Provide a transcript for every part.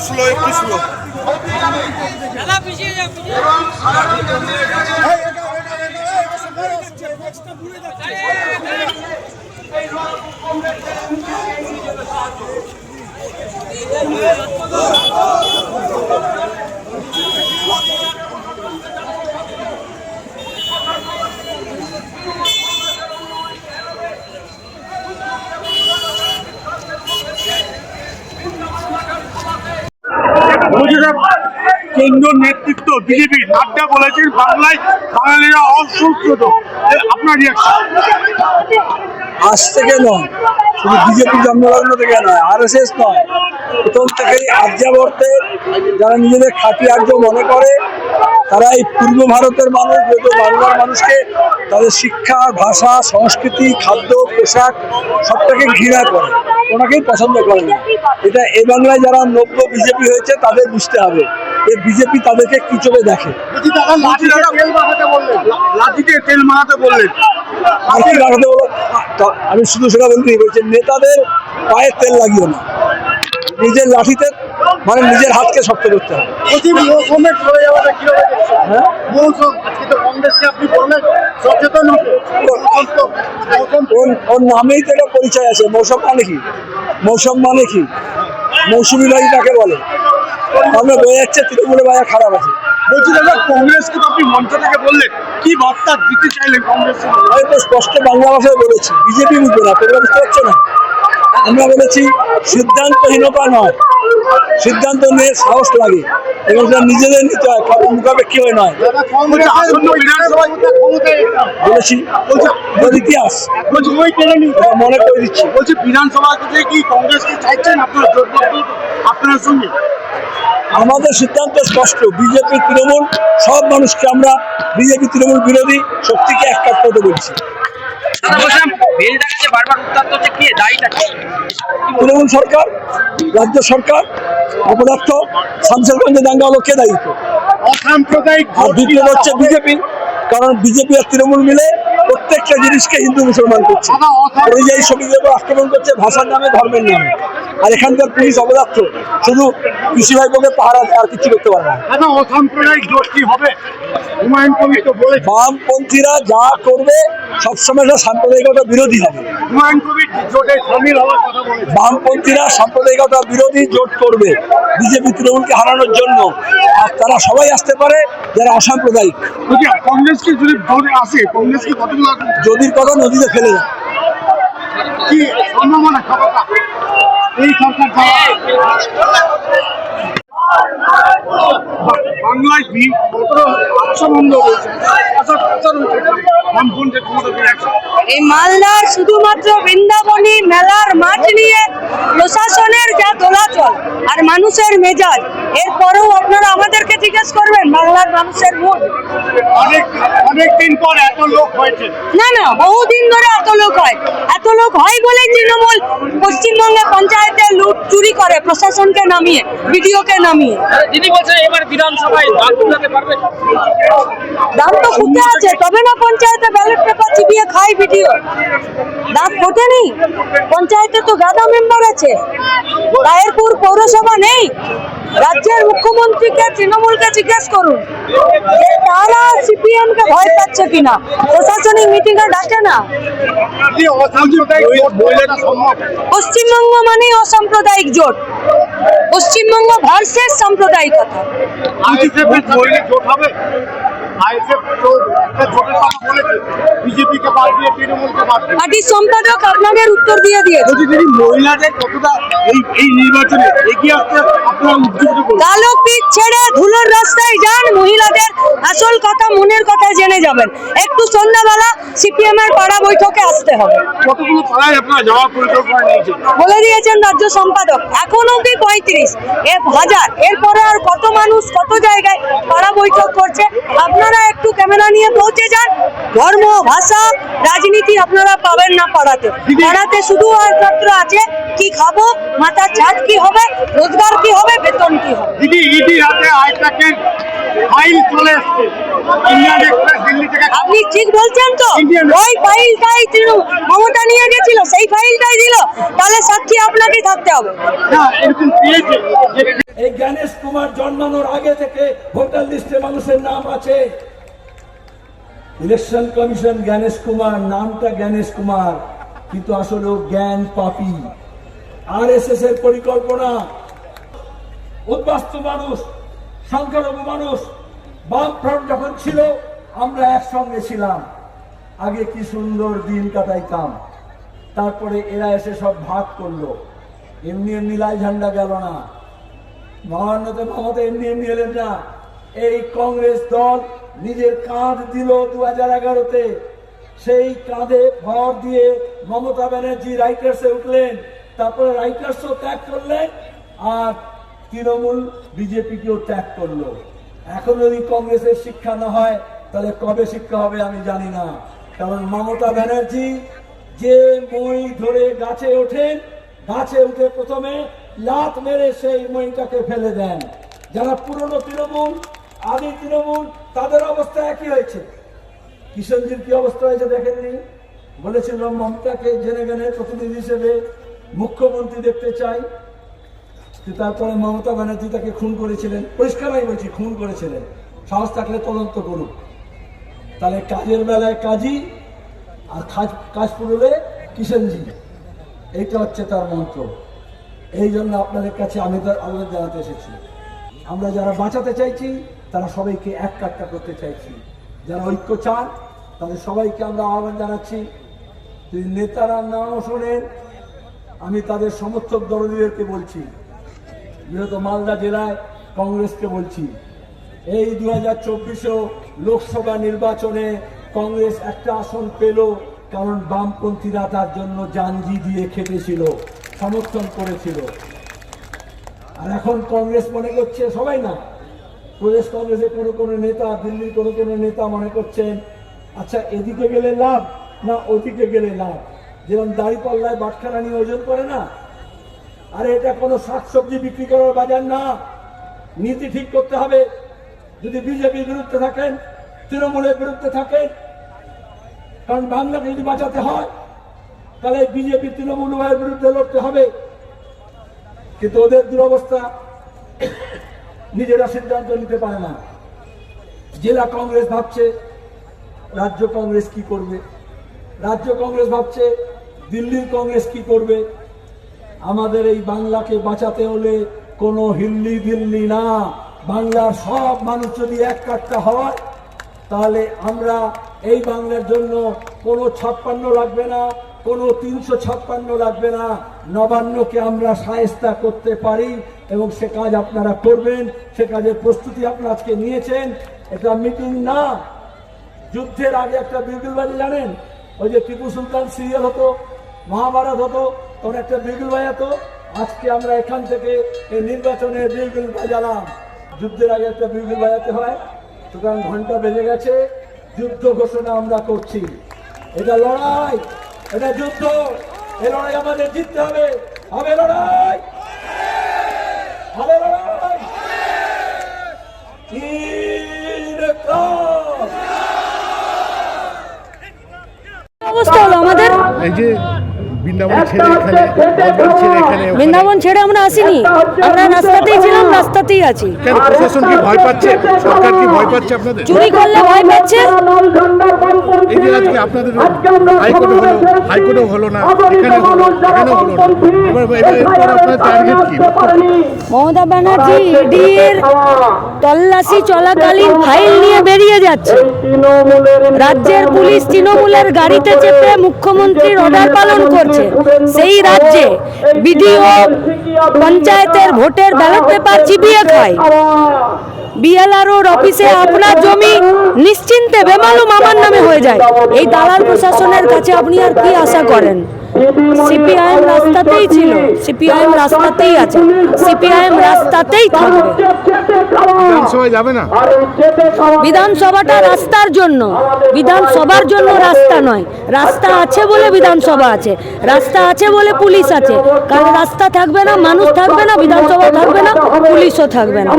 Slow একটু slow. কেন্দ্র নেতৃত্ব বিজেপি নাড্ডা বলেছেন বাংলায় বাঙালিরা অসংখ্য। আপনার রিয়াকশন? আজ থেকে নয়, শুধু বিজেপি জন্মলগ্ন থেকে নয়, RSS নয়, প্রথম থেকেই আর্যাবর্তে যারা নিজেদের খাঁটি আর্য মনে করে তারা এই পূর্ব ভারতের মানুষ, যেহেতু বাংলার মানুষকে তাদের শিক্ষা, ভাষা, সংস্কৃতি, খাদ্য, পোশাক সবটাকে ঘৃণা করে, ওনাকেই পছন্দ করে না। এটা এই বাংলায় যারা নব্য বিজেপি হয়েছে তাদের বুঝতে হবে এই বিজেপি তাদেরকে কি চোখে দেখে। লাঠিতে তেল মারাতে বললেন, আমি শুধু সেটা বলতেই বলছি, নেতাদের পায়ে তেল লাগিও না, নিজের লাঠিতে মানে নিজের হাতকে শক্ত করতে হবে। ওর নামেই তো একটা পরিচয় আছে। মৌসুম মানে কি? মৌসুম মানে কি? মৌসুমী বাড়ি তাকে বলে। আমরা বোঝা যাচ্ছে তৃণমূলের বাজার খারাপ আছে। বলছি দাদা, কংগ্রেসকে তো আপনি মঞ্চ থেকে বললেন, কি বার্তা দিতে চাইলেন কংগ্রেস? আমি তো স্পষ্ট বাংলা ভাষায় বলেছি, বিজেপি বুঝবে না, তোমরা বুঝতে পারছো না। আমরা বলেছি সিদ্ধান্তহীনতা নয়, সিদ্ধান্ত নিয়ে সাহস লাগে এবং সেটা নিজেদের নিতে হয়, কারণ মুখাপেক্ষি হয়ে নয়। বলেছি ইতিহাস মনে করে দিচ্ছি। বলছি বিধানসভা থেকে কি কংগ্রেস কি চাইছেন আপনার সঙ্গে? আমাদের সিদ্ধান্ত স্পষ্ট, বিজেপি তৃণমূল সব মানুষকে আমরা বিজেপি তৃণমূল বিরোধী শক্তিকে এক কাজ করতে বলছি। তৃণমূল সরকার, রাজ্য সরকার, অপদার্থ শামশেরগঞ্জে দাঙ্গা হলো কে দায়িত্ব? অসাম্প্রদায়িক। আর দ্বিতীয় হচ্ছে বিজেপি, কারণ বিজেপি আর তৃণমূল মিলে প্রত্যেকটা জিনিসকে হিন্দু মুসলমান করছে, পরিযায়ী শ্রমিকদের উপর আক্রমণ করছে ভাষার নামে, ধর্মের নামে। আর এখানকার পুলিশ অপদার্থ, শুধু কৃষি ভাইপোকে পাহারা আর কিছু করতে পারে না। অসাম্প্রদায়িক জোট কি হবে? হুমায়ুন কবির তো বলে বামপন্থীরা যা করবে সবসময় সাম্প্রদায়িকতা বিরোধী হবে। হুমায়ুন কবির জোটে সামিল হওয়ার কথা বলে বামপন্থীরা সাম্প্রদায়িকতা বিরোধী জোট করবে বিজেপি তৃণমূলকে হারানোর জন্য। আর তারা সবাই আসতে পারে যারা অসাম্প্রদায়িক। কংগ্রেসকে যদি ভোট আসে, কংগ্রেসকে কতগুলো যদির কথা নদীতে ফেলে দেয়। কি সম্ভাবনা এই সরকার বাংলায় এই মালদার শুধুমাত্র বৃন্দাবনী মেলার মাঠ নিয়ে প্রশাসনের যা দোলাচল আর মানুষের মেজাজ, এরপরেও আপনারা আমাদেরকে জিজ্ঞেস করবেন বাংলার মানুষের মুড? অনেকদিন পর এত লোক হয়েছে। না না, বহুদিন ধরে এত লোক হয়। এত লোক হয় বলে তৃণমূল পশ্চিমবঙ্গে পঞ্চায়েতে লুট চুরি করে প্রশাসনকে নামিয়ে, বিডিওকে নামিয়ে। দিদি বলছেন এবার বিধানসভায় দাঁত ফুটাতে পারবে? দাঁত তো ফুটে আছে, তবে না পঞ্চায়েতে ব্যালট পেপার চিবিয়ে খায় বিডিও। দাঁত ফোটেনি, পঞ্চায়েতে তো গাদা মেম্বার আছে। রায়েরপুর পৌরসভা নেই। রাজ্যের মুখ্যমন্ত্রীকে তৃণমূলকে জিজ্ঞেস করুন যে তারা সিপিএম কে ভয় পাচ্ছে কিনা, প্রশাসনিক মিটিং এ ডাকে না। পশ্চিমবঙ্গ মানে অসাম্প্রদায়িক জোট, পশ্চিমবঙ্গ ভার্সেস সাম্প্রদায়িকতা। পার্টির সম্পাদক আপনাদের উত্তর দিয়ে দিয়েছে। মহিলাদের কতটা এই নির্বাচনে এগিয়ে আসতে আপনারা উদ্যোগ কালো পিচ ছেড়ে ধুলোর রাস্তায় যান, মহিলাদের আসল কথা, মনের কথা জেনে যাবেন। একটু সন্ধ্যাবেলা সিপিএম এর পাড়া বৈঠকে আসতে হবে। কতগুলো পাড়ায় আপনারা যাওয়ার পরিকল্পনা নিয়েছেন বলে দিয়েছেন রাজ্য সম্পাদক। এখন অব্দি 35,000, এরপরে আর কত মানুষ কত জায়গায় পাড়া বৈঠক করছে। আপনারা একটু ক্যামেরা নিয়ে পৌঁছে যান। ধর্ম, ভাষা, রাজনীতি আপনারা পাবেন না পাড়াতে। পাড়াতে শুধু আর মাত্র আছে কি খাবো, মাথার ছাদ কি হবে, রোজগার কি হবে, বেতন কি হবে। দিদি ইডি হাতে আইপ্যাকের ফাইল চলে আসছে ইন্ডিয়ান এক্সপ্রেস দিল্লি থেকে। আপনি ঠিক বলছেন তো? ওই ফাইলটাই মমতা নিয়ে গেছিল, সেই ফাইলটাই দিল। তাহলে সাক্ষী আপনাকেই থাকতে হবে। না এরকম পেয়েছে এই জ্ঞানেশ কুমার জন্মানোর আগে থেকে ভোটার লিস্টে মানুষের নাম আছে। ইলেকশন কমিশন জ্ঞানেশ কুমার, নামটা জ্ঞানেশ কুমার, কিন্তু আসলে ও জ্ঞান পাপী। আরএসএস এর পরিকল্পনা। উদ্বাস্তু মানুষ, সংখ্যালঘু মানুষ, বামফ্রন্ট যখন ছিল আমরা একসঙ্গে ছিলাম, আগে কি সুন্দর দিন কাটাইতাম। তারপরে এরা এসে সব ভাগ করলো। এমনি এমনি লাল ঝান্ডা গেল না, মহান্নতে মমতা এমনি এমনি এলেন না। এই কংগ্রেস দল নিজের কাঁধ দিল 2011-তে, সেই কাঁধে ভর দিয়ে মমতা ব্যানার্জি রাইটার্সে উঠলেন, তারপরে রাইটার্সও ত্যাগ করলেন, আর তৃণমূল বিজেপিকেও ত্যাগ করলো। এখন যদি কংগ্রেসের শিক্ষা না হয় তাহলে কবে শিক্ষা হবে আমি জানি না। কারণ মমতা ব্যানার্জি যে মই ধরে গাছে ওঠেন, গাছে উঠে প্রথমে লাত মেরে সেই মইটাকে ফেলে দেন। যারা পুরনো তৃণমূল, আদি তৃণমূল, তাদের অবস্থা একই হয়েছে। কিষণজির কি অবস্থা হয়েছে দেখেননি? বলেছিল মমতাকে জেনে গেনে প্রতিনিধি হিসেবে মুখ্যমন্ত্রী দেখতে চাই, তারপরে মমতা ব্যানার্জি তাকে খুন করেছিলেন। পরিষ্কার আমি বলছি, খুন করেছিলেন। সাহস থাকলে তদন্ত করুক। তাহলে কাজের বেলায় কাজী, আর কাজ পুরলে কিষণজি, এইটা হচ্ছে তার মন্ত্র। এই জন্য আপনাদের কাছে আমি তার আবেদন জানাতে এসেছি। আমরা যারা বাঁচাতে চাইছি তারা সবাইকে এক কাট্টা করতে চাইছি। যারা ঐক্য চান তাদের সবাইকে আমরা আহ্বান জানাচ্ছি, যদি নেতারা নাও শোনেন, আমি তাদের সমর্থক দলনীদেরকে বলছি, যেহেতু মালদা জেলায় কংগ্রেসকে বলছি, এই 2024 লোকসভা নির্বাচনে কংগ্রেস একটা আসন পেল, কারণ বামপন্থীরা তার জন্য জাঞ্জি দিয়ে খেটেছিল, সমর্থন করেছিল। আর এখন কংগ্রেস মনে করছে, সবাই না, প্রদেশ কংগ্রেসের কোনো নেতা, দিল্লির কোনো নেতা মনে করছেন আচ্ছা এদিকে গেলে লাভ না ওদিকে গেলে লাভ। যেমন দাঁড়িপাল্লায় বাটখারা নিয়ে ওজন করে না, আরে এটা কোনো শাকসবজি বিক্রি করার বাজার না। নীতি ঠিক করতে হবে। যদি বিজেপির বিরুদ্ধে থাকেন, তৃণমূলের বিরুদ্ধে থাকেন, কারণ বাংলাকে যদি বাঁচাতে হয় তাহলে বিজেপি তৃণমূল উভয়ের বিরুদ্ধে লড়তে হবে। কিন্তু ওদের দুরবস্থা, নিজেরা সিদ্ধান্ত নিতে পারে না। জেলা কংগ্রেস ভাবছে রাজ্য কংগ্রেস কি করবে, রাজ্য কংগ্রেস ভাবছে দিল্লির কংগ্রেস কি করবে। আমাদের এই বাংলাকে বাঁচাতে হলে কোনো হিল্লি দিল্লি না, বাংলার সব মানুষ যদি এক কাট্টা হয় তাহলে আমরা এই বাংলার জন্য কোনো 56 লাগবে না, কোনো 356 লাগবে না, নবান্নকে আমরা শায়েস্তা করতে পারি এবং সে কাজ আপনারা করবেন। সে কাজের প্রস্তুতি আপনারা আজকে নিয়েছেন। এটা মিটিং না, যুদ্ধের আগে একটা বিরগল বাজে, জানেন ওই যে টিপু সুলতান সিরিয়াল হতো, মহাভারত হতো, তখন একটা বিরগল বাজাতো। আজকে আমরা এখান থেকে এই নির্বাচনে বিরগল বাজালাম। যুদ্ধের আগে একটা বিরগল বাজাতে হয়, সুতরাং ঘন্টা বেজে গেছে, যুদ্ধ ঘোষণা আমরা করছি। এটা লড়াই, এটা যুদ্ধ, এই লড়াই আমাদের জিততে হবে। হবে লড়াই, হবে লড়াই। অবস্থা হলো আমাদের, এই যে বৃন্দাবন ছেড়ে এখানে বৃন্দাবন ছেড়ে আমরা আসিনি, আমরা রাস্তাতেই ছিলাম, রাস্তাতেই আছি। কেন প্রশাসন কি ভয় পাচ্ছে, সরকার কি ভয় পাচ্ছে আপনাদের? চুরি করলে ভয় পাচ্ছে। এই যে আজকে আপনাদের হাইকোর্টও হলো না, এখানেও হলো না, এরপর আপনার টার্গেট কি? মমতা ব্যানার্জি ইডির তল্লাশি চলাকালীন ফাইল নিয়ে বেরিয়ে যাচ্ছে। রাজ্যের পুলিশ তৃণমূলের গাড়িতে চেপে মুখ্যমন্ত্রীর অর্ডার পালন করছে। সেই রাজ্যে বিডিও পঞ্চায়েতের ভোটের ব্যালট পেপার চিবিয়ে খায়। বিএলআরওর অফিসে আপনার জমি নিশ্চিন্তে বেমালুম আমার নামে হয়ে যায়। এই দালাল প্রশাসনের কাছে আপনি আর কি আশা করেন? সিপিআইএম রাস্তাতেই ছিল, সিপিআইএম রাস্তাতেই আছে, সিপিআইএম রাস্তাতেই থাকবে। বিধানসভায় যাবে না? বিধানসভাটা রাস্তার জন্য, বিধানসভার জন্য রাস্তা নয়। রাস্তা আছে বলে বিধানসভা আছে, রাস্তা আছে বলে পুলিশ আছে। কারণ রাস্তা থাকবে না, মানুষ থাকবে না, বিধানসভা থাকবে না, পুলিশও থাকবে না।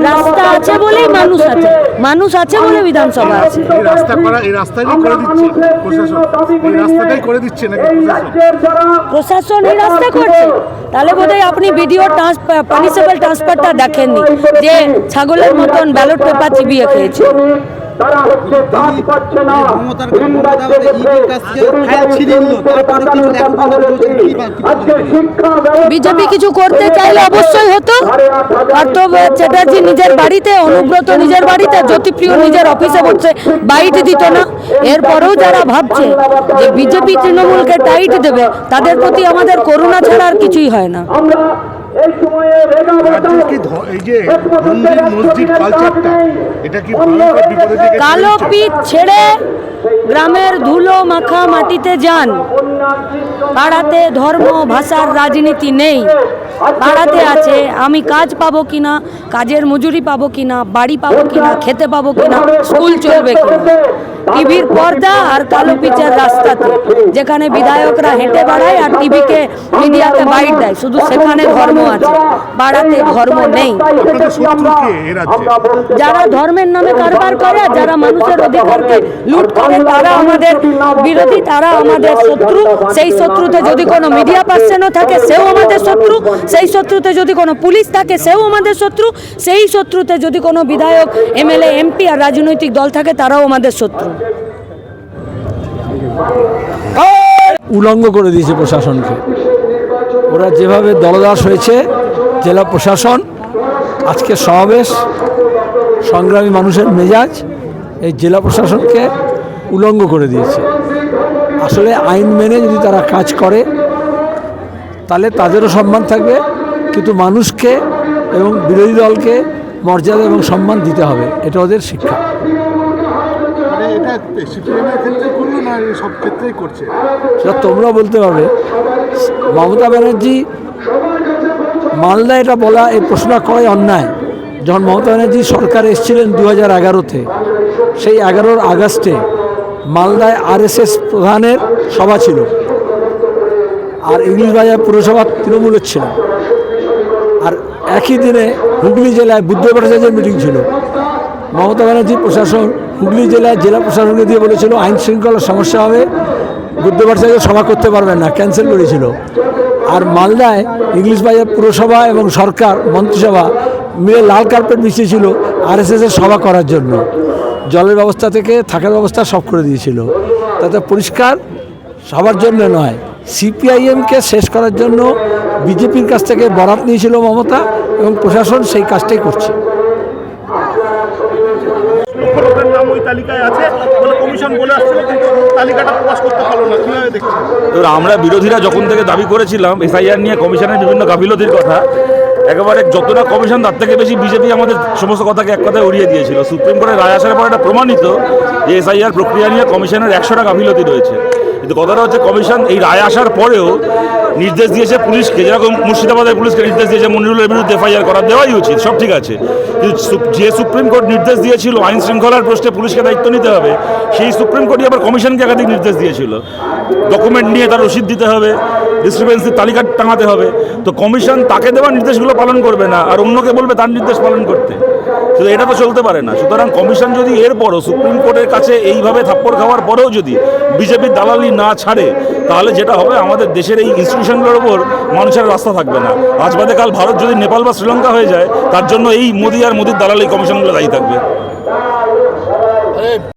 রাস্তা আছে বলেই মানুষ আছে, মানুষ আছে বলে বিধানসভা আছে। এই রাস্তা করা, এই রাস্তাটাই করে দিচ্ছে প্রশাসন, এই রাস্তাটাই করে দিচ্ছে নাকি প্রশাসন? প্রশাসন এই রাস্তা করছে, তাহলে বোধহয় আপনি ভিডিও পানিশেবল ট্রান্সফারটা দেখেননি, যে ছাগলের মতন ব্যালট পেপার চিবিয়ে খেয়েছে। বিজেপি কিছু করতে চাইলে অবশ্যই হতো। পার্থ চ্যাটার্জি নিজের বাড়িতে, অনুব্রত নিজের বাড়িতে, জ্যোতিপ্রিয় নিজের অফিসে বসে বাইট দিত না। এরপরেও যারা ভাবছে যে বিজেপি তৃণমূলকে টাইট দেবে, তাদের প্রতি আমাদের করুণা ছাড়া আর কিছুই হয় না। কালো পিঠ ছেড়ে গ্রামের ধুলো মাখা মাটিতে যান। পাড়াতে ধর্ম ভাষার রাজনীতি নেই। পাড়াতে আছে আমি কাজ পাবো কিনা, কাজের মজুরি পাবো কিনা, বাড়ি পাবো কিনা, খেতে পাবো কিনা, স্কুল চলবে কিনা। টিভির পর্দা আর কালো পিচের রাস্তাতে, যেখানে বিধায়করা হেঁটে বেড়ায় আর টিভিকে মিডিয়াতে বাইট দেয়, শুধু সেখানে ধর্ম আছে, পাড়াতে ধর্ম নেই। যারা ধর্মের নামে কারবার করে, আর যারা মানুষের অধিকারকে লুট করে, তারা আমাদের বিরোধী, তারা আমাদের শত্রু। সেই শত্রুতে যদি কোনো মিডিয়া পার্সনও থাকে, সেও আমাদের শত্রু। সেই শত্রুতে যদি কোনো পুলিশ থাকে, সেও আমাদের শত্রু। সেই শত্রুতে যদি কোনো বিধায়ক, এমএলএ, এমপি আর রাজনৈতিক দল থাকে, তারাও আমাদের শত্রু। উলঙ্গ করে দিয়েছে প্রশাসনকে। ওরা যেভাবে দলদাস হয়েছে, জেলা প্রশাসন, আজকে সমাবেশ, সংগ্রামী মানুষের মেজাজ, এই জেলা প্রশাসনকে উলঙ্গ করে দিয়েছে। আসলে আইন মেনে যদি তারা কাজ করে, তাহলে তাদেরও সম্মান থাকবে, কিন্তু মানুষকে এবং বিরোধী দলকে মর্যাদা এবং সম্মান দিতে হবে, এটা ওদের শিক্ষা। সেটা তোমরা বলতে পারবে। মমতা ব্যানার্জি মালদা এটা বলা, এই প্রশ্ন করাই অন্যায়। যখন মমতা ব্যানার্জি সরকার এসেছিলেন 2011-তে, সেই 11 আগস্টে মালদায় RSS প্রধানের সভা ছিল, আর ইংলিশ বাজার পুরসভা তৃণমূলের ছিল। আর একই দিনে হুগলি জেলায় বুদ্ধ ভট্টাচার্যের মিটিং ছিল। মমতা ব্যানার্জি প্রশাসন হুগলি জেলায় জেলা প্রশাসনকে দিয়ে বলেছিল আইন শৃঙ্খলার সমস্যা হবে, বুদ্ধ ভট্টাচার্য সভা করতে পারবেন না, ক্যান্সেল করেছিল। আর মালদায় ইংলিশ বাজার পুরসভা এবং সরকার মন্ত্রিসভা মিলে লাল কার্পেট বিছিয়েছিল RSSের সভা করার জন্য। জলের ব্যবস্থা থেকে থাকার ব্যবস্থা সব করে দিয়েছিল। তাতে পরিষ্কার সবার জন্য নয়, CPIMকে শেষ করার জন্য বিজেপির কাছ থেকে বরাত নিয়েছিল মমতা, এবং প্রশাসন সেই কাজটাই করছে। আমরা বিরোধীরা যখন থেকে দাবি করেছিলাম SIR নিয়ে কমিশনের বিভিন্ন গাফিলতির কথা, একেবারে যতটা কমিশন তার থেকে বেশি বিজেপি আমাদের সমস্ত কথাকে এক কথায় উড়িয়ে দিয়েছিল। সুপ্রিম কোর্টের রায় আসার পর এটা প্রমাণিত যে SIR প্রক্রিয়া নিয়ে কমিশনের 100টা গাফিলতি রয়েছে। কিন্তু কথাটা হচ্ছে, কমিশন এই রায় আসার পরেও নির্দেশ দিয়েছে পুলিশকে, যেরকম মুর্শিদাবাদের পুলিশকে নির্দেশ দিয়েছে মনিরুলের বিরুদ্ধে FIR করা, দেওয়াই উচিত, সব ঠিক আছে। কিন্তু যে সুপ্রিম কোর্ট নির্দেশ দিয়েছিল আইন শৃঙ্খলার প্রশ্নে পুলিশকে দায়িত্ব নিতে হবে, সেই সুপ্রিম কোর্টই আবার কমিশনকে একাধিক নির্দেশ দিয়েছিল ডকুমেন্ট নিয়ে তার রসিদ দিতে হবে, ডিসক্রিপেন্সির তালিকা টাঙাতে হবে। তো কমিশন তাকে দেওয়া নির্দেশগুলো পালন করবে না, আর অন্যকে বলবে তার নির্দেশ পালন করতে। তো এটা তো চলতে পারে না। সুতরাং কমিশন যদি এরপরও সুপ্রিম কোর্টের কাছে এইভাবে থাপ্পড় খাওয়ার পরেও যদি বিজেপির দালালি না ছাড়ে, তাহলে যেটা হবে, আমাদের দেশের এই ইনস্টিটিউশনগুলোর ওপর মানুষের রাস্তা থাকবে না। আজ বাদে কাল ভারত যদি নেপাল বা শ্রীলঙ্কা হয়ে যায়, তার জন্য এই মোদি আর মোদির দালালি কমিশনগুলো দায়ী থাকবে।